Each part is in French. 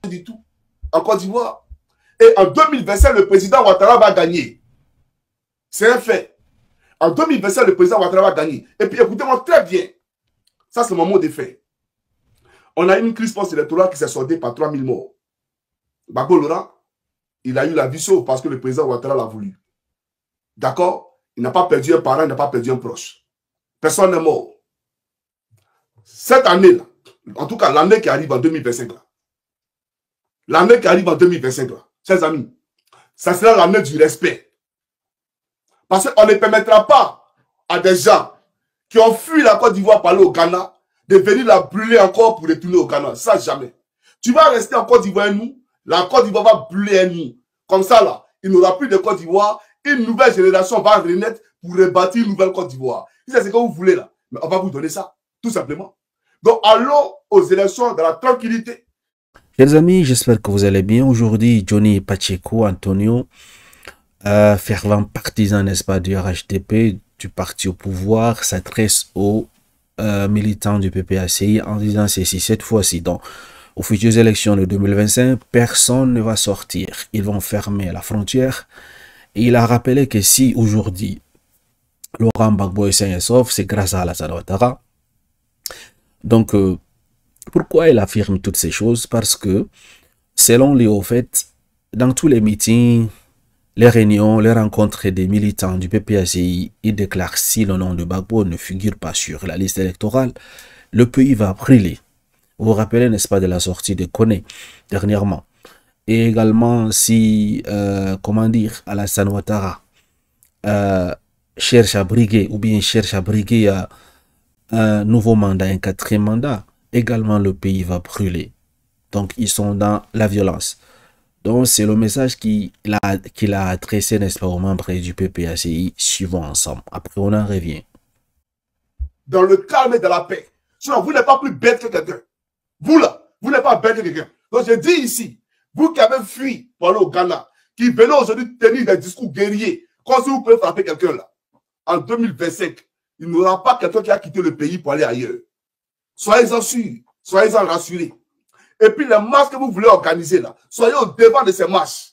du tout en Côte d'Ivoire. Et en 2025, le président Ouattara va gagner. C'est un fait. En 2025, le président Ouattara va gagner. Et puis écoutez-moi très bien. Ça, c'est mon mot de fait. On a eu une crise post-électorale qui s'est soldée par 3000 morts. Gbagbo Laurent, il a eu la vie sauve parce que le président Ouattara l'a voulu. D'accord? Il n'a pas perdu un parent, il n'a pas perdu un proche. Personne n'est mort. Cette année-là, en tout cas l'année qui arrive en 2025, l'année qui arrive en 2025, chers amis, ça sera l'année du respect. Parce qu'on ne permettra pas à des gens qui ont fui la Côte d'Ivoire pour aller au Ghana de venir la brûler encore pour retourner au Ghana. Ça, jamais. Tu vas rester en Côte d'Ivoire et nous, la Côte d'Ivoire va brûler et nous. Comme ça, là, il n'y aura plus de Côte d'Ivoire. Une nouvelle génération va renaître pour rebâtir une nouvelle Côte d'Ivoire. Si c'est ce que vous voulez, là, mais on va vous donner ça, tout simplement. Donc, allons aux élections dans la tranquillité. Chers amis, j'espère que vous allez bien. Aujourd'hui, Johnny Pacheco Antonio, fervent partisan, n'est-ce pas, du RHDP, du parti au pouvoir, s'adresse aux militants du PPACI en disant ceci, cette fois-ci, donc, aux futures élections de 2025, personne ne va sortir. Ils vont fermer la frontière. Et il a rappelé que si aujourd'hui, Laurent Gbagbo est sain et sauf, c'est grâce à Alassane Ouattara. Donc, pourquoi il affirme toutes ces choses? Parce que, selon lui, au fait, dans tous les meetings, les réunions, les rencontres des militants du PPACI, il déclare si le nom de Gbagbo ne figure pas sur la liste électorale, le pays va brûler. Vous vous rappelez, n'est-ce pas, de la sortie de Koné dernièrement. Et également, si, comment dire, Alassane Ouattara cherche à briguer, ou bien cherche à briguer un nouveau mandat, un quatrième mandat, également le pays va brûler. Donc, ils sont dans la violence. Donc, c'est le message qu'il a adressé, n'est-ce pas, aux membres du PPACI. Suivons ensemble. Après, on en revient. Dans le calme et dans la paix. Sinon, vous n'êtes pas plus bête que quelqu'un. Vous, là, vous n'êtes pas bête que quelqu'un. Donc, je dis ici, vous qui avez fui pour aller au Ghana, qui venez aujourd'hui tenir des discours guerriers, comme si vous pouvez frapper quelqu'un là, en 2025, il n'y aura pas quelqu'un qui a quitté le pays pour aller ailleurs. Soyez-en sûrs, soyez-en rassurés. Et puis les marches que vous voulez organiser là, soyez au devant de ces marches.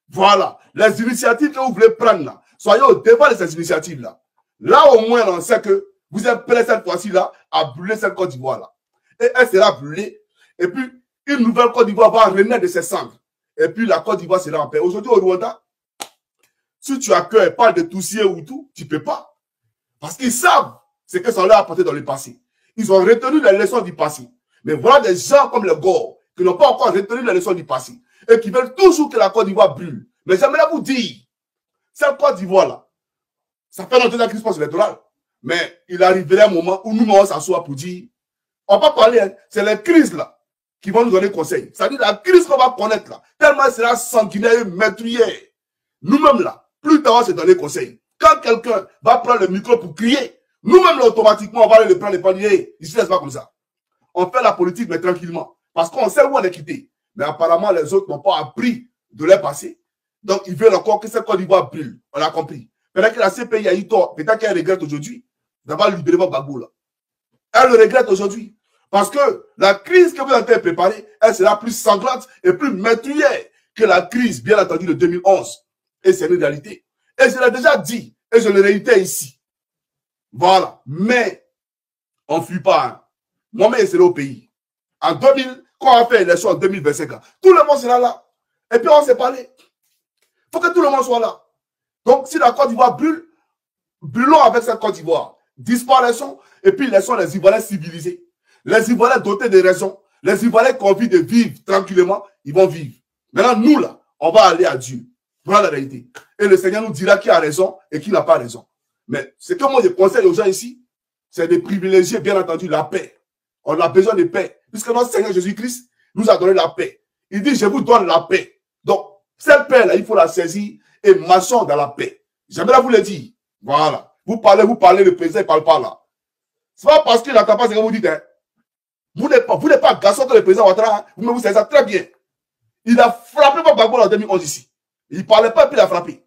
Voilà, les initiatives que vous voulez prendre là, soyez au devant de ces initiatives là. Là au moins on sait que vous êtes prêts cette fois-ci là à brûler cette Côte d'Ivoire là. Et elle sera brûlée. Et puis une nouvelle Côte d'Ivoire va renaître de ses cendres. Et puis la Côte d'Ivoire sera en paix. Aujourd'hui au Rwanda, si tu as cœur et parle de Tutsi ou tout, tu ne peux pas. Parce qu'ils savent ce que ça leur a apporté dans le passé. Ils ont retenu les leçons du passé. Mais voilà des gens comme le Gore qui n'ont pas encore retenu les leçons du passé et qui veulent toujours que la Côte d'Ivoire brûle. Mais j'aimerais vous dire, cette Côte d'Ivoire là, ça fait longtemps de la crise post-électorale. Mais il arriverait un moment où nous, on s'assoit pour dire, on va pas parler, hein, c'est les crises là qui vont nous donner conseil. C'est-à-dire la crise qu'on va connaître là, tellement elle sera sanguinaire et meurtrière. Nous-mêmes là, plus tard on va se donner conseil. Quand quelqu'un va prendre le micro pour crier, nous-mêmes automatiquement on va aller le prendre et pas dire, ici c'est pas comme ça. On fait la politique mais tranquillement. Parce qu'on sait où on est quitté. Mais apparemment les autres n'ont pas appris de leur passé. Donc ils veulent encore que cette Côte d'Ivoire brûle. On a compris. Peut-être que la CPI a eu tort. Peut-être qu'elle regrette aujourd'hui d'avoir libéré Gbagbo là. Elle le regrette aujourd'hui. Parce que la crise que vous avez préparée, elle sera plus sanglante et plus meurtrière que la crise, bien entendu, de 2011. Et c'est une réalité. Et je l'ai déjà dit, et je le réitère ici. Voilà. Mais, on ne fuit pas. Hein. Moi-même, je serai au pays. En 2000, quand on a fait l'élection en 2025, tout le monde sera là. Et puis, on s'est parlé. Il faut que tout le monde soit là. Donc, si la Côte d'Ivoire brûle, brûlons avec cette Côte d'Ivoire. Disparaissons, et puis laissons les Ivoiriens civilisés. Les Ivoiriens dotés de raison, les Ivoiriens qui ont envie de vivre tranquillement, ils vont vivre. Maintenant, nous, là, on va aller à Dieu. Voilà la réalité. Et le Seigneur nous dira qui a raison et qui n'a pas raison. Mais ce que moi, je conseille aux gens ici, c'est de privilégier, bien entendu, la paix. On a besoin de paix. Puisque notre Seigneur Jésus-Christ nous a donné la paix. Il dit, je vous donne la paix. Donc, cette paix-là, il faut la saisir et marchons dans la paix. J'aimerais vous le dire. Voilà. Vous parlez, le président ne parle pas là. Ce n'est pas parce qu'il n'entend pas ce que vous dites. Hein. Vous n'êtes pas garçon que le président Ouattara. Hein. Vous savez ça très bien. Il a frappé Gbagbo en 2011 ici. Il ne parlait pas et puis il a frappé.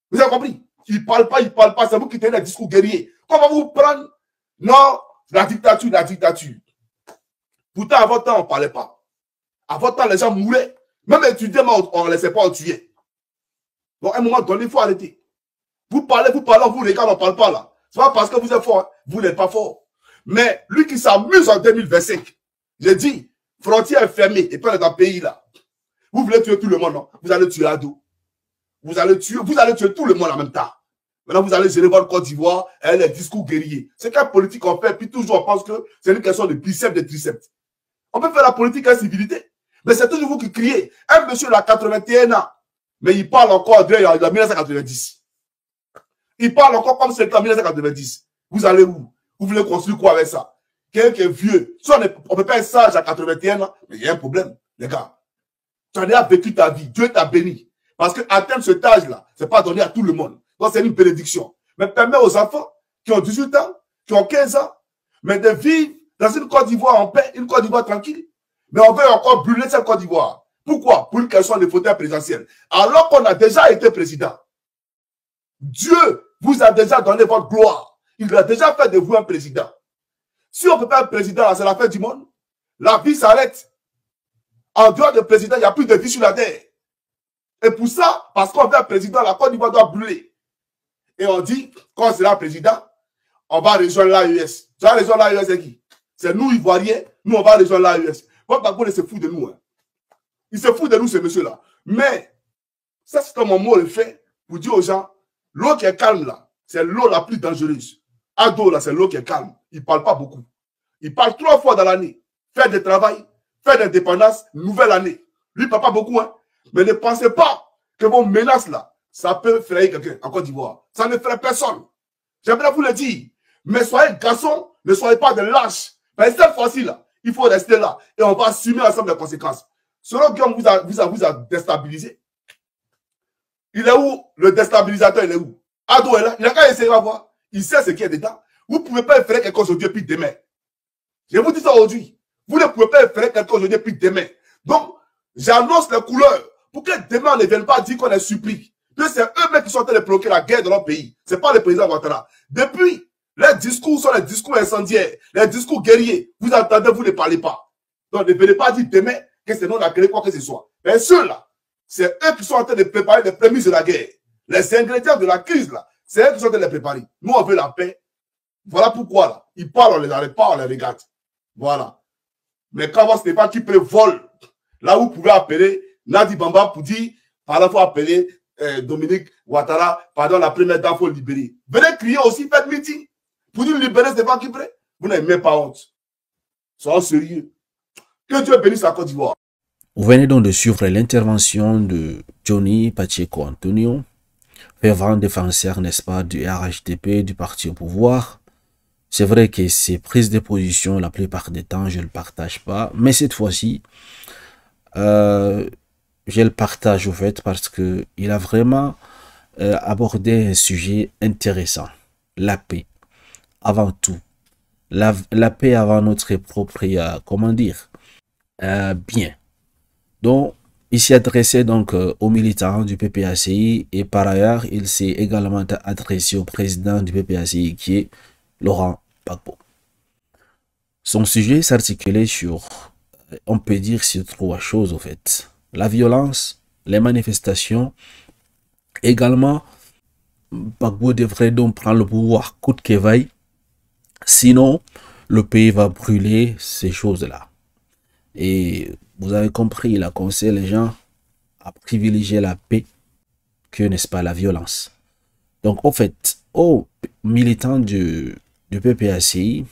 Vous avez compris? Il ne parle pas. C'est vous qui tenez les discours guerriers. Comment vous prendre? Non, la dictature. Pourtant, avant temps, on ne parlait pas. À votre temps, les gens mouraient. Même étudiants, on ne laissait pas en tuer. Donc, à un moment donné, il faut arrêter. Vous parlez, on vous regarde, on ne parle pas là. C'est pas parce que vous êtes fort, hein. Vous n'êtes pas fort. Mais lui qui s'amuse en 2025, j'ai dit, frontière fermée, et pas dans un pays là. Vous voulez tuer tout le monde, non? Vous allez tuer Ado. Vous allez tuer tout le monde en même temps. Maintenant, vous allez gérer votre Côte d'Ivoire, les discours guerriers. C'est quelle politique on fait, puis toujours on pense que c'est une question de biceps, de triceps. On peut faire la politique à civilité. Mais c'est toujours vous qui criez. Un monsieur il a 81 ans, mais il parle encore de 1990. Il parle encore comme c'était en 1990. Vous allez où? Vous voulez construire quoi avec ça? Quelqu'un qui est vieux. Si on ne peut pas être sage à 81 ans, mais il y a un problème, les gars. Tu as déjà vécu ta vie. Dieu t'a béni. Parce que atteindre cet âge-là, ce n'est pas donné à tout le monde. Donc, c'est une bénédiction. Mais permet aux enfants qui ont 18 ans, qui ont 15 ans, mais de vivre dans une Côte d'Ivoire en paix, une Côte d'Ivoire tranquille. Mais on veut encore brûler cette Côte d'Ivoire. Pourquoi? Pour qu'elle soit les fauteuils présidentiels. Alors qu'on a déjà été président. Dieu vous a déjà donné votre gloire. Il a déjà fait de vous un président. Si on ne peut pas être président, c'est la fin du monde. La vie s'arrête. En dehors de président, il n'y a plus de vie sur la terre. Et pour ça, parce qu'on veut un président, la Côte d'Ivoire doit brûler. Et on dit, quand on sera président, on va rejoindre l'AES. Tu vas rejoindre l'AES, c'est qui? C'est nous, Ivoiriens, nous, on va rejoindre l'AES. Votre Gbagbo, il se fout de nous. Hein. Il se fout de nous, ce monsieur-là. Mais, ça, c'est comme un mot le fait pour dire aux gens, l'eau qui est calme, là, c'est l'eau la plus dangereuse. Ado, là, c'est l'eau qui est calme. Il ne parle pas beaucoup. Il parle 3 fois dans l'année. Faire du travail, faire de l'indépendance, nouvelle année. Lui, il ne parle pas beaucoup, hein. Mais ne pensez pas que vos menaces, là, ça peut frayer quelqu'un en Côte d'Ivoire. Ça ne ferait personne. J'aimerais vous le dire. Mais soyez garçons, ne soyez pas de lâches. Mais cette fois-ci, là, il faut rester là. Et on va assumer ensemble les conséquences. Selon Guillaume vous a déstabilisé. Il est où? Le déstabilisateur, il est où? Ado est là. Il n'a qu'à essayer à voir. Il sait ce qui est dedans. Vous ne pouvez pas faire quelque chose aujourd'hui puis demain. Je vous dis ça aujourd'hui. Vous ne pouvez pas faire quelque chose aujourd'hui puis demain. Donc, j'annonce les couleurs pour que demain on ne vienne pas dire qu'on est surpris. Que c'est eux-mêmes qui sont en train de bloquer la guerre dans leur pays. Ce n'est pas le président Ouattara. Depuis, les discours sont les discours incendiaires, les discours guerriers. Vous entendez, vous ne parlez pas. Donc, ne venez pas dire demain que c'est nous qui avons créé quoi que ce soit. Mais ceux-là, c'est eux qui sont en train de préparer les prémices de la guerre. Les ingrédients de la crise, là, c'est eux qui sont en train de les préparer. Nous, on veut la paix. Voilà pourquoi, là. Ils parlent, on les arrête pas, on les regarde. Voilà. Mais quand ce n'est pas qui peut voler, là, vous pouvez appeler Nadi Bamba pour dire, par là, il faut appeler Dominique Ouattara, pardon, la première dame, il faut libérer. Venez crier aussi, faites meeting. Pour dire libérer, ce n'est pas qui prêt. Vous n'avez même pas honte. Soyez sérieux. Que Dieu bénisse la Côte d'Ivoire. Vous venez donc de suivre l'intervention de Johnny Pacheco Antonio, fervent défenseur, n'est-ce pas, du RHDP, du parti au pouvoir. C'est vrai que ses prises de position, la plupart des temps, je ne le partage pas. Mais cette fois-ci, je le partage au fait parce que il a vraiment abordé un sujet intéressant. La paix, avant tout. La paix avant notre propre, comment dire, bien. Donc, il s'est adressé donc aux militants du PPACI et par ailleurs, il s'est également adressé au président du PPACI qui est Laurent Gbagbo. Son sujet s'articulait sur, on peut dire, sur 3 choses au fait. La violence, les manifestations. Également, Gbagbo devrait donc prendre le pouvoir coûte que vaille. Sinon, le pays va brûler, ces choses-là. Et vous avez compris, il a conseillé les gens à privilégier la paix que, n'est-ce pas, la violence. Donc, en fait, aux militants du PPACI,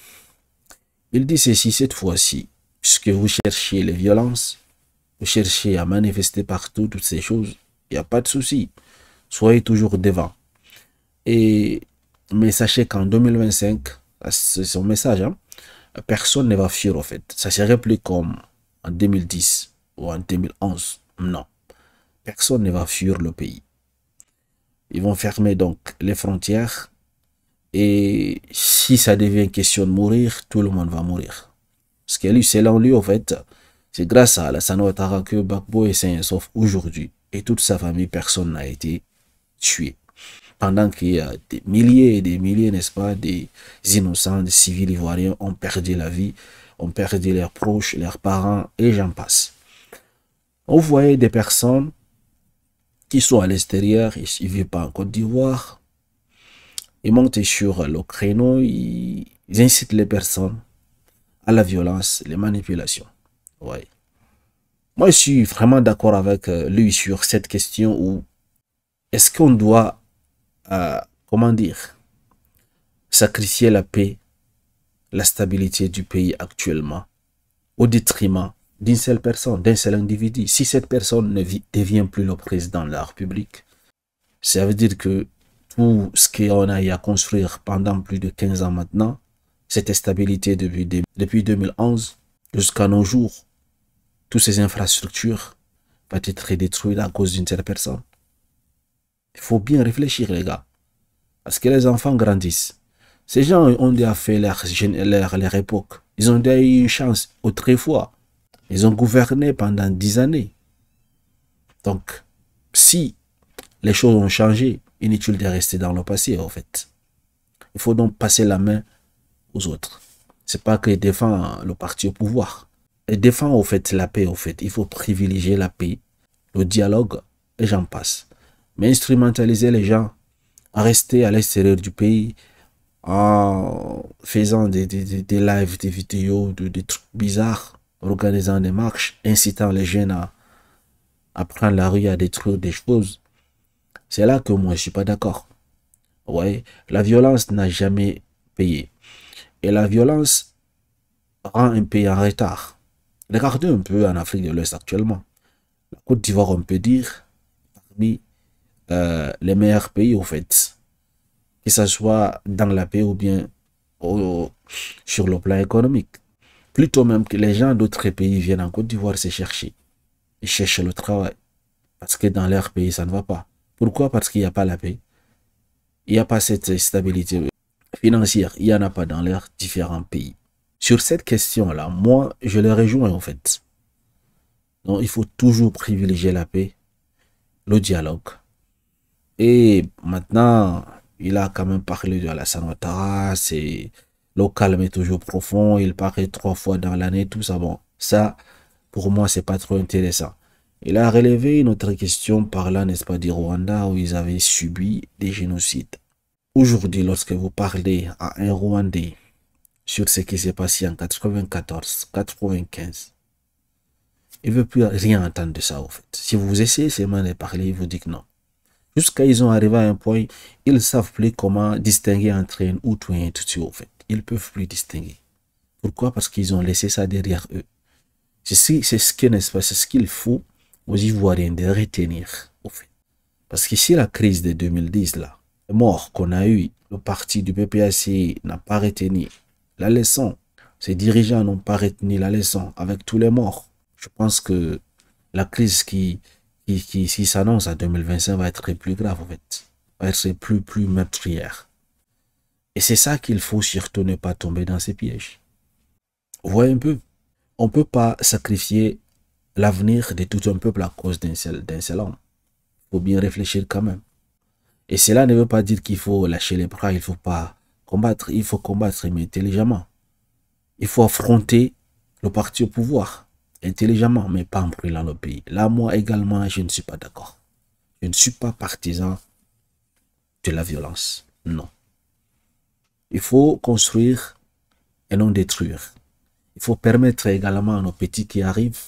il dit ceci cette fois-ci, puisque vous cherchez les violences, vous cherchez à manifester partout toutes ces choses, il n'y a pas de souci. Soyez toujours devant. Mais sachez qu'en 2025, c'est son message, hein, personne ne va fuir, en fait. Ça serait plus comme en 2010 ou en 2011. Non. Personne ne va fuir le pays. Ils vont fermer donc les frontières. Et si ça devient une question de mourir, tout le monde va mourir. Parce que lui, selon lui, en fait, c'est grâce à Alassane Ouattara que Gbagbo est sain et sauf aujourd'hui. Et toute sa famille, personne n'a été tué. Pendant qu'il y a des milliers et des milliers, n'est-ce pas, des innocents, des civils ivoiriens ont perdu la vie, ont perdu leurs proches, leurs parents, et j'en passe. Vous voyez des personnes qui sont à l'extérieur, ils ne vivent pas en Côte d'Ivoire, ils montent sur le créneau, ils incitent les personnes à la violence, les manipulations. Ouais. Moi, je suis vraiment d'accord avec lui sur cette question où est-ce qu'on doit, comment dire, sacrifier la paix, la stabilité du pays actuellement au détriment d'une seule personne, d'un seul individu. Si cette personne ne devient plus le président de la République, ça veut dire que tout ce qu'on a eu à construire pendant plus de 15 ans maintenant, cette stabilité depuis 2011 jusqu'à nos jours, toutes ces infrastructures vont être détruites à cause d'une seule personne. Il faut bien réfléchir, les gars. Parce que les enfants grandissent. Ces gens ont déjà fait leur époque. Ils ont déjà eu une chance autrefois. Ils ont gouverné pendant 10 années. Donc, si les choses ont changé, inutile de rester dans le passé, en fait. Il faut donc passer la main aux autres. C'est pas que défend le parti au pouvoir. Il défend, au fait, la paix, au fait. Il faut privilégier la paix, le dialogue, et j'en passe. Mais instrumentaliser les gens à rester à l'extérieur du pays en faisant des lives, des vidéos, des trucs bizarres, organisant des marches, incitant les jeunes à prendre la rue, à détruire des choses. C'est là que moi, je suis pas d'accord. Ouais, la violence n'a jamais payé. Et la violence rend un pays en retard. Regardez un peu en Afrique de l'Ouest actuellement. La Côte d'Ivoire, on peut dire, parmi les meilleurs pays, au fait, que ce soit dans la paix ou bien sur le plan économique. Plutôt même que les gens d'autres pays viennent en Côte d'Ivoire se chercher. Ils cherchent le travail. Parce que dans leur pays, ça ne va pas. Pourquoi? Parce qu'il n'y a pas la paix. Il n'y a pas cette stabilité financière. Il n'y en a pas dans leurs différents pays. Sur cette question-là, moi, je les rejoins en fait. Donc, il faut toujours privilégier la paix, le dialogue. Et maintenant, il a quand même parlé de Alassane Ouattara, c'est le calme est toujours profond, il paraît 3 fois dans l'année, tout ça. Bon, ça, pour moi, c'est pas trop intéressant. Il a relevé une autre question parlant, n'est-ce pas, du Rwanda, où ils avaient subi des génocides. Aujourd'hui, lorsque vous parlez à un Rwandais sur ce qui s'est passé en 94, 95, il ne veut plus rien entendre de ça, en fait. Si vous essayez seulement de parler, il vous dit que non. Jusqu'à ils ont arrivé à un point, ils ne savent plus comment distinguer entre un Hutu et un Tutsi, en fait. Ils ne peuvent plus distinguer. Pourquoi? Parce qu'ils ont laissé ça derrière eux. C'est ce que, n'est-ce pas, c'est ce qu'il faut aux Ivoiriens de retenir, au fait. Parce que si la crise de 2010, là, la mort qu'on a eue, le parti du PPAC n'a pas retenu la leçon, ses dirigeants n'ont pas retenu la leçon avec tous les morts. Je pense que la crise qui s'annonce à 2025 va être plus grave, en fait. Va être plus meurtrière. Et c'est ça qu'il faut surtout ne pas tomber dans ces pièges. Vous voyez un peu, on ne peut pas sacrifier l'avenir de tout un peuple à cause d'un seul homme. Il faut bien réfléchir quand même. Et cela ne veut pas dire qu'il faut lâcher les bras, il ne faut pas combattre, il faut combattre, mais intelligemment. Il faut affronter le parti au pouvoir, intelligemment, mais pas en brûlant le pays. Là, moi également, je ne suis pas d'accord. Je ne suis pas partisan de la violence. Non. Il faut construire et non détruire. Il faut permettre également à nos petits qui arrivent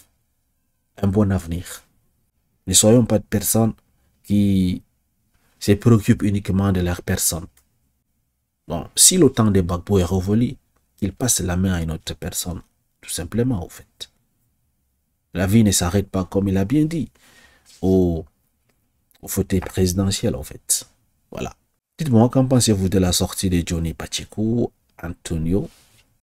un bon avenir. Ne soyons pas de personnes qui se préoccupent uniquement de leur personne. Bon, si le temps des Gbagbo est revenu, qu'il passe la main à une autre personne, tout simplement, au fait. La vie ne s'arrête pas, comme il a bien dit, au fauteuil présidentiel, en fait. Voilà. Dites-moi, qu'en pensez-vous de la sortie de Johnny Pacheco, Antonio?